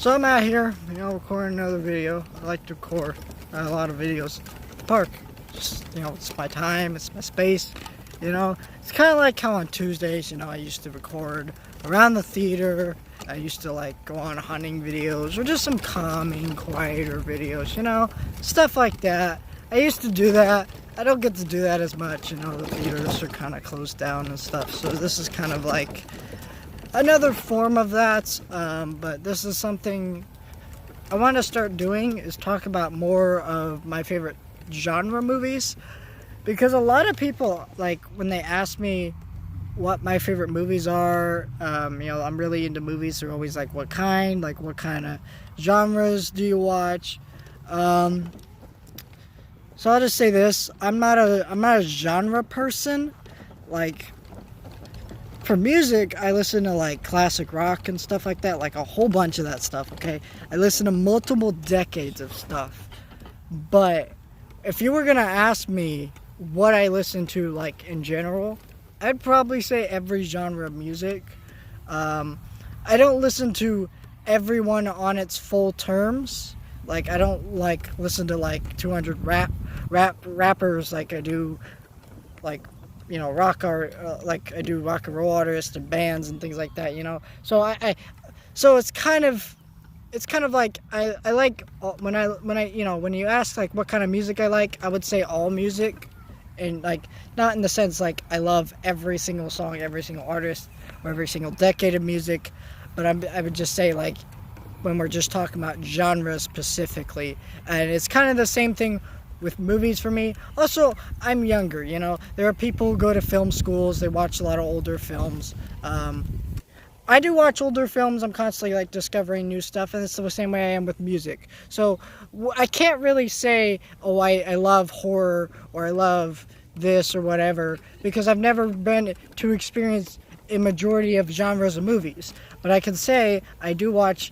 So I'm out here, recording another video. I like to record a lot of videos at the park. Just, it's my time, it's my space, It's kind of like how on Tuesdays, I used to record around the theater. I used to go on hunting videos or just some calming, quieter videos, stuff like that. I used to do that. I don't get to do that as much, the theaters are kind of closed down and stuff. So this is kind of like another form of that, but this is something I want to start doing, is talk about more of my favorite genre movies, because a lot of people, when they ask me what my favorite movies are, I'm really into movies. They're always like, what kind of genres do you watch? So I'll just say this: I'm not a genre person. For music, I listen to classic rock and stuff like that, a whole bunch of that stuff, okay? I listen to multiple decades of stuff. But if you were gonna ask me what I listen to in general, I'd probably say every genre of music. I don't listen to everyone on its full terms. I don't listen to 200 rappers like I do rock art, I do rock and roll artists and bands and things like that, So so it's kind of like I like when you ask what kind of music I like, I would say all music, and not in the sense I love every single song, every single artist, or every single decade of music, but I would just say when we're just talking about genres specifically, and it's kind of the same thing with movies for me. Also, I'm younger, There are people who go to film schools, they watch a lot of older films. I do watch older films. I'm constantly discovering new stuff, and it's the same way I am with music. So I can't really say, oh, I love horror, or I love this or whatever, because I've never been to experience a majority of genres of movies. But I can say I do watch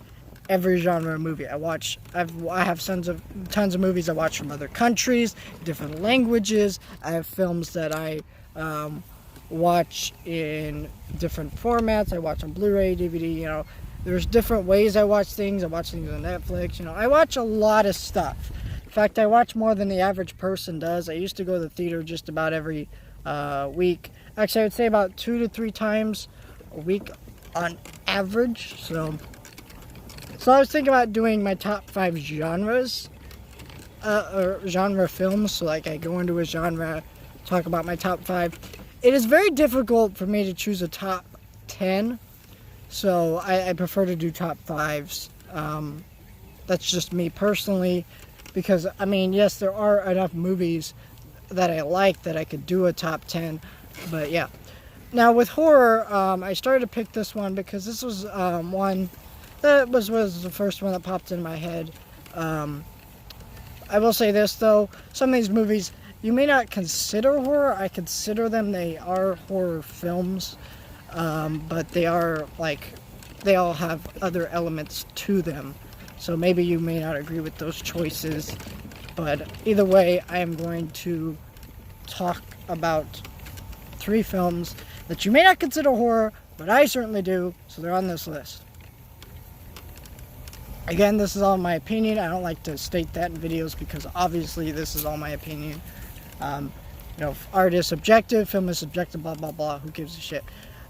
every genre of movie. I have tons of movies I watch from other countries, different languages. I have films that I watch in different formats. I watch on Blu-ray, DVD, There's different ways I watch things. I watch things on Netflix, I watch a lot of stuff. In fact, I watch more than the average person does. I used to go to the theater just about every week. Actually, I would say about 2 to 3 times a week on average. So I was thinking about doing my top 5 genres, or genre films. So I go into a genre, talk about my top 5. It is very difficult for me to choose a top 10, so I prefer to do top 5s. That's just me personally, because, yes, there are enough movies that I like that I could do a top 10, but yeah. Now, with horror, I started to pick this one because this was one that was the first one that popped in my head. I will say this, though. Some of these movies you may not consider horror. I consider them, they are horror films. But they are, they all have other elements to them. So maybe you may not agree with those choices. But either way, I am going to talk about 3 films that you may not consider horror, but I certainly do. So they're on this list. Again, this is all my opinion. I don't like to state that in videos because obviously this is all my opinion. Art is subjective, film is subjective, blah, blah, blah. Who gives a shit?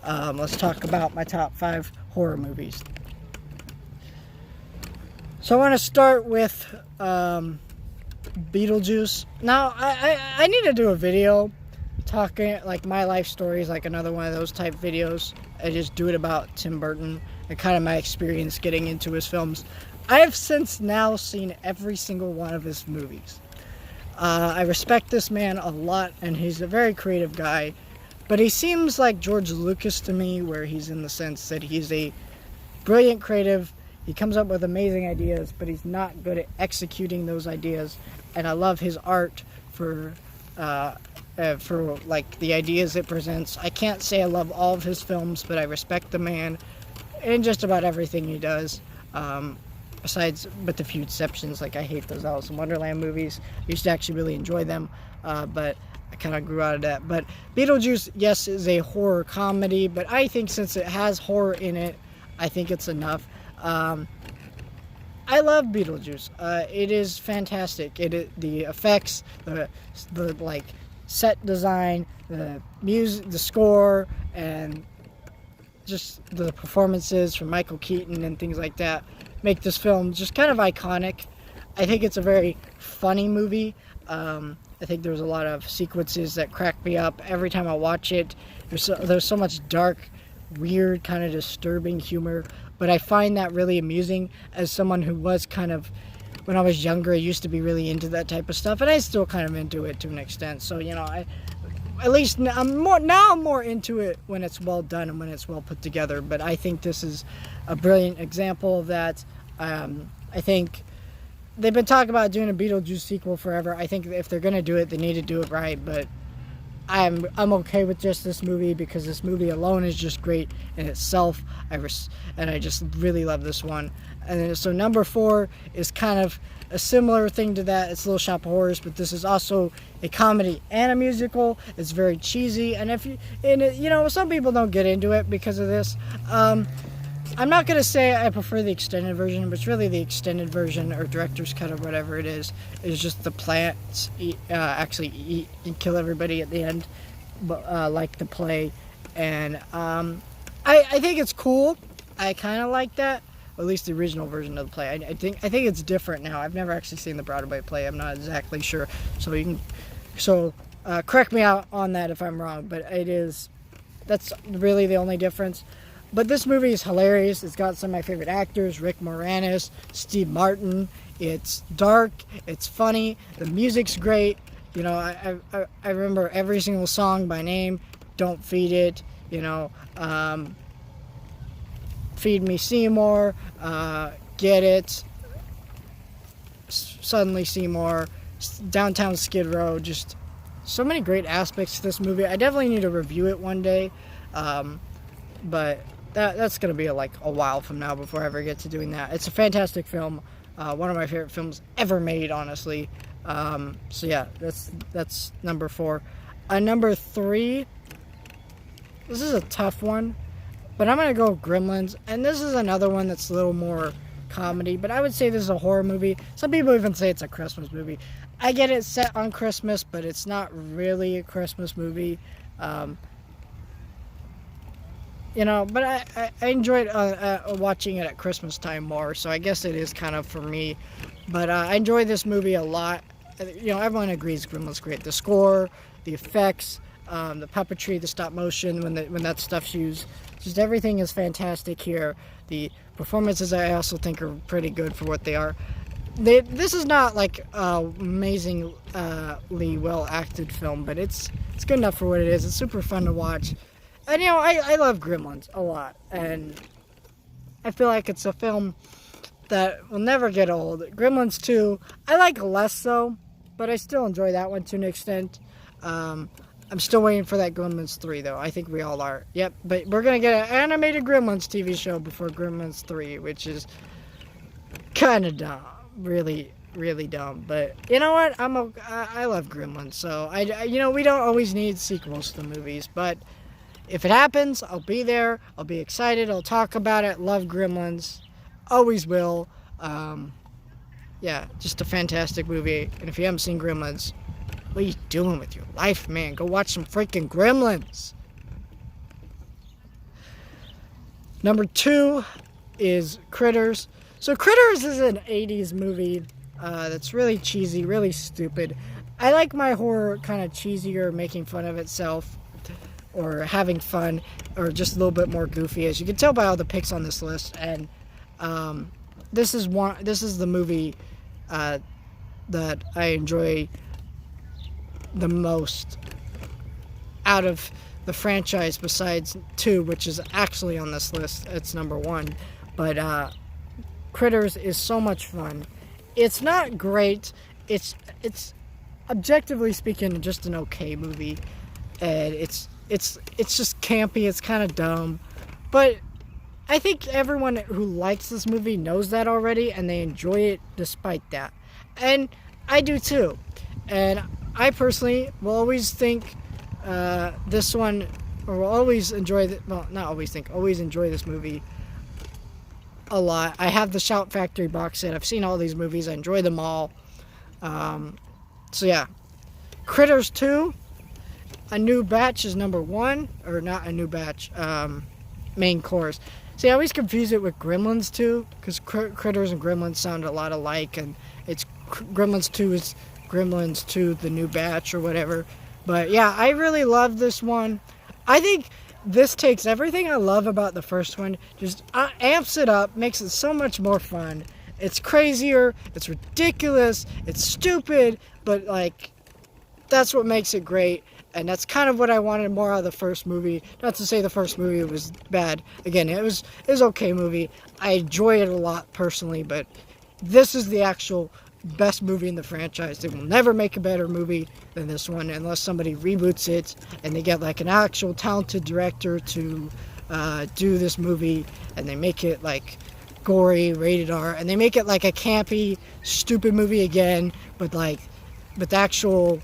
Let's talk about my top 5 horror movies. So I want to start with Beetlejuice. Now, I need to do a video talking, my life stories, another one of those type videos. I just do it about Tim Burton and kind of my experience getting into his films. I have since now seen every single one of his movies. I respect this man a lot, and he's a very creative guy, but he seems like George Lucas to me, where he's in the sense that he's a brilliant creative. He comes up with amazing ideas, but he's not good at executing those ideas, and I love his art for the ideas it presents. I can't say I love all of his films, but I respect the man in just about everything he does. Besides, with a few exceptions, I hate those Alice in Wonderland movies. I used to actually really enjoy them, but I kind of grew out of that. But Beetlejuice, yes, is a horror comedy, but I think since it has horror in it, I think it's enough. I love Beetlejuice. It is fantastic. The effects, the like set design, the music, the score, and just the performances from Michael Keaton and things like that make this film just kind of iconic. I think it's a very funny movie. I think there's a lot of sequences that crack me up every time I watch it. There's so much dark, weird, kind of disturbing humor, but I find that really amusing as someone who was kind of, when I was younger, I used to be really into that type of stuff, and I still kind of into it to an extent. So, at least I'm more into it when it's well done and when it's well put together. But I think this is a brilliant example of that. I think they've been talking about doing a Beetlejuice sequel forever. I think if they're gonna do it, they need to do it right. But I'm okay with just this movie because this movie alone is just great in itself. And I just really love this one. And so number 4 is kind of a similar thing to that. It's Little Shop of Horrors, but this is also a comedy and a musical. It's very cheesy, and some people don't get into it because of this. I'm not gonna say I prefer the extended version, but it's really the extended version or director's cut or whatever it is just the plants actually eat and kill everybody at the end, like the play. And I think it's cool. I kind of like that. At least the original version of the play. I think it's different now. I've never actually seen the Broadway play. I'm not exactly sure. So correct me out on that if I'm wrong. But that's really the only difference. But this movie is hilarious. It's got some of my favorite actors: Rick Moranis, Steve Martin. It's dark. It's funny. The music's great. I remember every single song by name. Don't Feed It. Feed Me Seymour, Get It, Suddenly Seymour, Downtown Skid Row. Just so many great aspects to this movie. I definitely need to review it one day, but that's going to be a while from now before I ever get to doing that. It's a fantastic film, one of my favorite films ever made, honestly. So yeah, that's number 4. Number 3, this is a tough one. But I'm going to go Gremlins, and this is another one that's a little more comedy, but I would say this is a horror movie. Some people even say it's a Christmas movie. I get it set on Christmas, but it's not really a Christmas movie. But I enjoyed watching it at Christmas time more, so I guess it is kind of for me. But I enjoy this movie a lot. Everyone agrees Gremlins great. The score, the effects, the puppetry, the stop motion when that stuff's used. Just everything is fantastic here. The performances I also think are pretty good for what they are. This is not amazingly well acted film, but it's good enough for what it is. It's super fun to watch. And I love Gremlins a lot, and I feel like it's a film that will never get old. Gremlins 2, I like less so, but I still enjoy that one to an extent. I'm still waiting for that Gremlins 3, though. I think we all are. Yep, but we're going to get an animated Gremlins TV show before Gremlins 3, which is kind of dumb. Really, really dumb. But you know what? I love Gremlins, so we don't always need sequels to movies, but if it happens, I'll be there. I'll be excited. I'll talk about it. Love Gremlins. Always will. Yeah, just a fantastic movie. And if you haven't seen Gremlins, what are you doing with your life, man? Go watch some freaking Gremlins. Number 2 is Critters. So Critters is an 80s movie that's really cheesy, really stupid. I like my horror kind of cheesier, making fun of itself, or having fun, or just a little bit more goofy, as you can tell by all the picks on this list. And this is the movie that I enjoy the most out of the franchise, besides 2, which is actually on this list. It's number 1. But Critters is so much fun. It's not great. It's objectively speaking just an okay movie, and it's just campy. It's kind of dumb, but I think everyone who likes this movie knows that already, and they enjoy it despite that. And I do too. And I personally will always think this one, or will always enjoy, not always think, always enjoy this movie a lot. I have the Shout Factory box set. I've seen all these movies. I enjoy them all. So yeah, Critters 2, A New Batch is number 1, or not A New Batch, main course. See, I always confuse it with Gremlins 2, because Critters and Gremlins sound a lot alike, and it's Gremlins 2 is Gremlins 2, The New Batch, or whatever. But yeah, I really love this one. I think this takes everything I love about the first one, just amps it up, makes it so much more fun. It's crazier, it's ridiculous, it's stupid, but like, that's what makes it great. And that's kind of what I wanted more out of the first movie. Not to say the first movie was bad. Again, it was okay movie. I enjoy it a lot personally, but this is the actual best movie in the franchise. They will never make a better movie than this one unless somebody reboots it and they get like an actual talented director to do this movie, and they make it like gory, rated R, and they make it like a campy, stupid movie again, but like with actual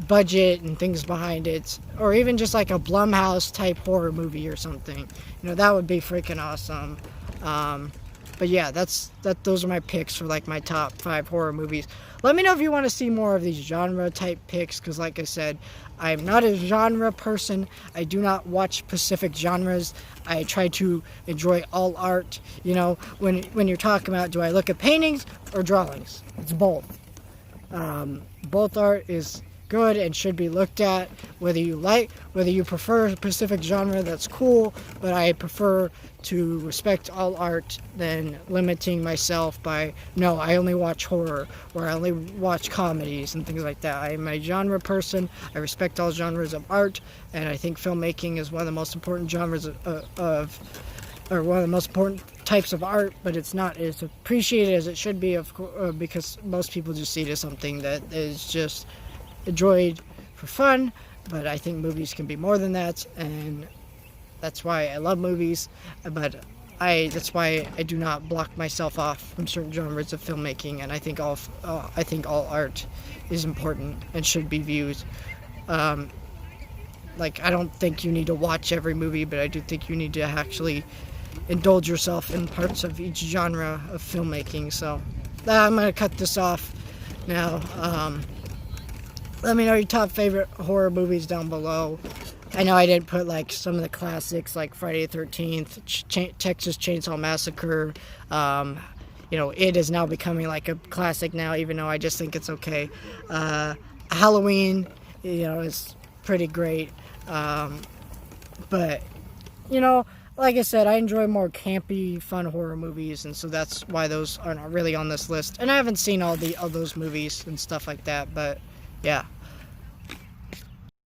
budget and things behind it, or even just like a Blumhouse type horror movie or something. You know, that would be freaking awesome. But yeah, those are my picks for like my top 5 horror movies. Let me know if you want to see more of these genre type picks, because like I said, I'm not a genre person. I do not watch specific genres. I try to enjoy all art. You know, when you're talking about, do I look at paintings or drawings? It's both. Both art is good and should be looked at. Whether you prefer a specific genre, that's cool, but I prefer to respect all art than limiting myself by, no, I only watch horror, or I only watch comedies and things like that. I am a genre person. I respect all genres of art, and I think filmmaking is one of the most important genres or one of the most important types of art, but it's not as appreciated as it should be, because most people just see it as something that is just enjoyed for fun. But I think movies can be more than that, and that's why I love movies. But that's why I do not block myself off from certain genres of filmmaking, and I think all art is important and should be viewed. Like, I don't think you need to watch every movie, but I do think you need to actually indulge yourself in parts of each genre of filmmaking. So I'm gonna cut this off now. Let me know your top favorite horror movies down below. I know I didn't put like some of the classics like Friday the 13th, Texas Chainsaw Massacre. You know, it is now becoming like a classic now, even though I just think it's okay. Halloween, you know, is pretty great. But, you know, like I said, I enjoy more campy, fun horror movies, and so that's why those are not really on this list. And I haven't seen all those movies and stuff like that, but yeah.